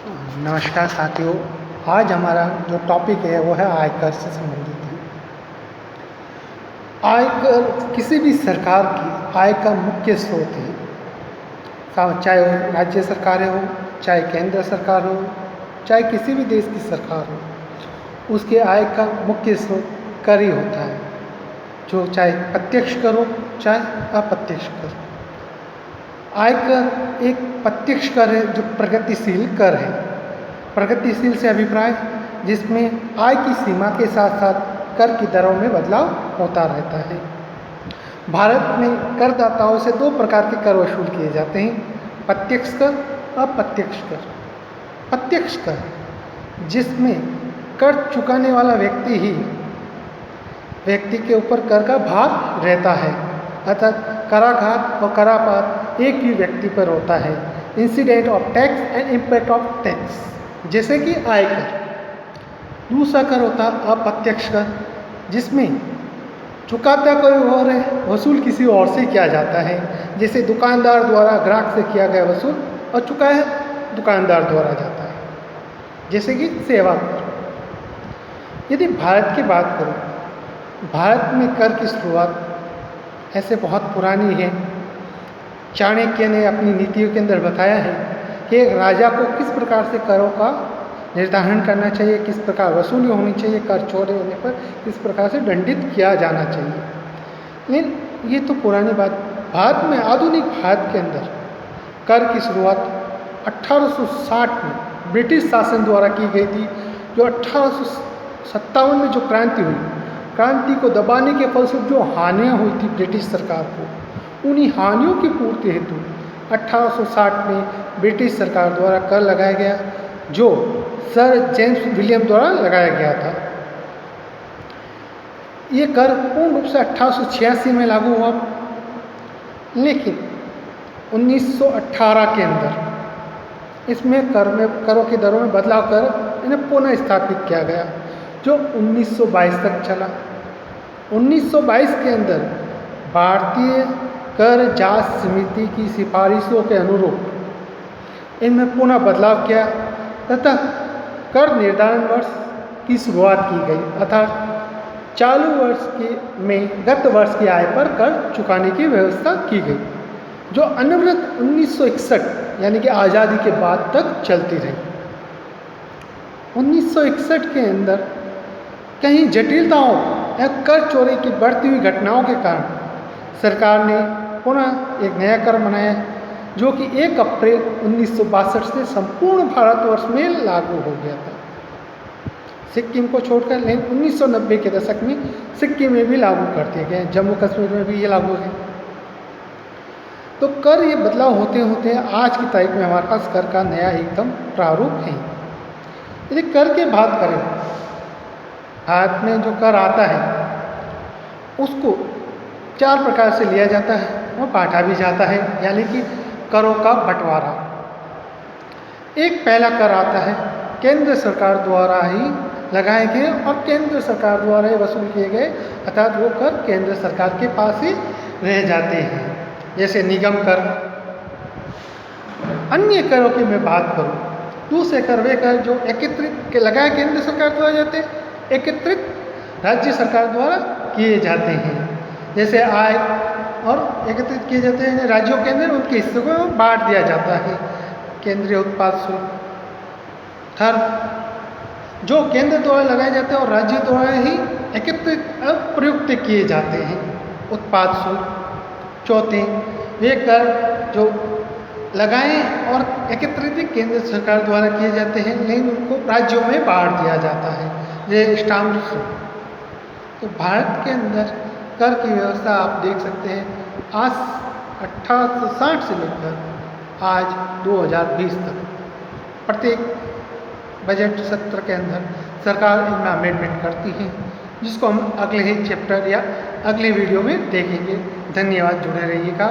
नमस्कार साथियों। आज हमारा जो टॉपिक है वो है आयकर से संबंधित है। आयकर किसी भी सरकार की आय का मुख्य स्रोत है, चाहे वो राज्य सरकारें हो, चाहे केंद्र सरकार हो, चाहे किसी भी देश की सरकार हो, उसके आय का मुख्य स्रोत कर ही होता है, जो चाहे प्रत्यक्ष कर हो चाहे अप्रत्यक्ष कर। आयकर एक प्रत्यक्ष कर है जो प्रगतिशील कर है। प्रगतिशील से अभिप्राय जिसमें आय की सीमा के साथ साथ कर की दरों में बदलाव होता रहता है। भारत में करदाताओं से दो प्रकार के कर वसूल किए जाते हैं, प्रत्यक्ष कर, अप्रत्यक्ष कर। प्रत्यक्ष कर जिसमें कर चुकाने वाला व्यक्ति के ऊपर कर का भार रहता है, अर्थात कराघात और करापात एक ही व्यक्ति पर होता है। Incident of tax and impact of tax, जैसे कि आयकर। दूसरा कर होता है अप्रत्यक्ष कर, जिसमें चुकाता कोई और है, वसूल किसी और से किया जाता है। जैसे दुकानदार द्वारा ग्राहक से किया गया वसूल और चुकाया दुकानदार द्वारा जाता है, जैसे कि सेवा कर। यदि भारत की बात करूं, भारत में कर की शुरुआत ऐसे बहुत पुरानी है। चाणक्य ने अपनी नीतियों के अंदर बताया है कि एक राजा को किस प्रकार से करों का निर्धारण करना चाहिए, किस प्रकार वसूली होनी चाहिए, कर चोरी होने पर किस प्रकार से दंडित किया जाना चाहिए। लेकिन ये तो पुरानी बात। भारत में, आधुनिक भारत के अंदर कर की शुरुआत 1860 में ब्रिटिश शासन द्वारा की गई थी। जो 1857 में जो क्रांति हुई, क्रांति को दबाने के फलस्वरूप जो हानियाँ हुई थी ब्रिटिश सरकार को, उन्हीं हानियों की पूर्ति हेतु 1860 में ब्रिटिश सरकार द्वारा कर लगाया गया, जो सर जेम्स विलियम द्वारा लगाया गया था। ये कर पूर्ण रूप से 1886 में लागू हुआ, लेकिन 1918 के अंदर इसमें करों की दरों में बदलाव कर इन्हें पुनः स्थापित किया गया, जो 1922 तक चला। 1922 के अंदर भारतीय कर जांच समिति की सिफारिशों के अनुरूप इनमें पुनः बदलाव किया तथा कर निर्धारण वर्ष की शुरुआत की गई, अर्थात चालू वर्ष में गत वर्ष की आय पर कर चुकाने की व्यवस्था की गई, जो अनवरत 1961 यानी कि आज़ादी के बाद तक चलती रही। 1961 के अंदर कहीं जटिलताओं या कर चोरी की बढ़ती हुई घटनाओं के कारण सरकार ने पुनः एक नया कर बनाया, जो कि 1 अप्रैल 1962 से संपूर्ण भारतवर्ष में लागू हो गया था, सिक्किम को छोड़कर। लेकिन 1990 के दशक में सिक्किम में भी लागू कर दिए गए, जम्मू कश्मीर में भी ये लागू है। तो कर ये बदलाव होते होते आज की तारीख में हमारे पास कर का नया एकदम प्रारूप है। यदि कर की बात करें, भारत में जो कर आता है उसको 4 प्रकार से लिया जाता है और बांटा भी जाता है, यानी कि करों का बंटवारा। एक पहला कर आता है केंद्र सरकार द्वारा ही लगाए गए और केंद्र सरकार द्वारा ही वसूल किए गए, अर्थात वो कर केंद्र सरकार के पास ही रह जाते हैं, जैसे निगम कर। अन्य करों की मैं बात करूं, दूसरे कर वे कर जो एकत्रित के लगाए केंद्र सरकार द्वारा जाते हैं, एकत्रित राज्य सरकार द्वारा किए जाते हैं, जैसे आय और एकत्रित किए जाते हैं राज्यों के अंदर, उनके हिस्सों को बांट दिया जाता है। केंद्रीय उत्पाद शुल्क। थर्ड, जो केंद्र द्वारा लगाए जाते हैं और राज्य द्वारा ही एकत्रित प्रयुक्त किए जाते हैं, उत्पाद शुल्क। चौथे, वे कर जो लगाए और एकत्रित केंद्र सरकार द्वारा किए जाते हैं, लेकिन उनको राज्यों में बांट दिया जाता है, जैसे स्टाम्प शुल्क। तो भारत के अंदर कर की व्यवस्था आप देख सकते हैं, आज 1860 से लेकर आज 2020 तक प्रत्येक बजट सत्र के अंदर सरकार इनमें अमेंडमेंट करती है, जिसको हम अगले ही चैप्टर या अगले वीडियो में देखेंगे। धन्यवाद, जुड़े रहिएगा।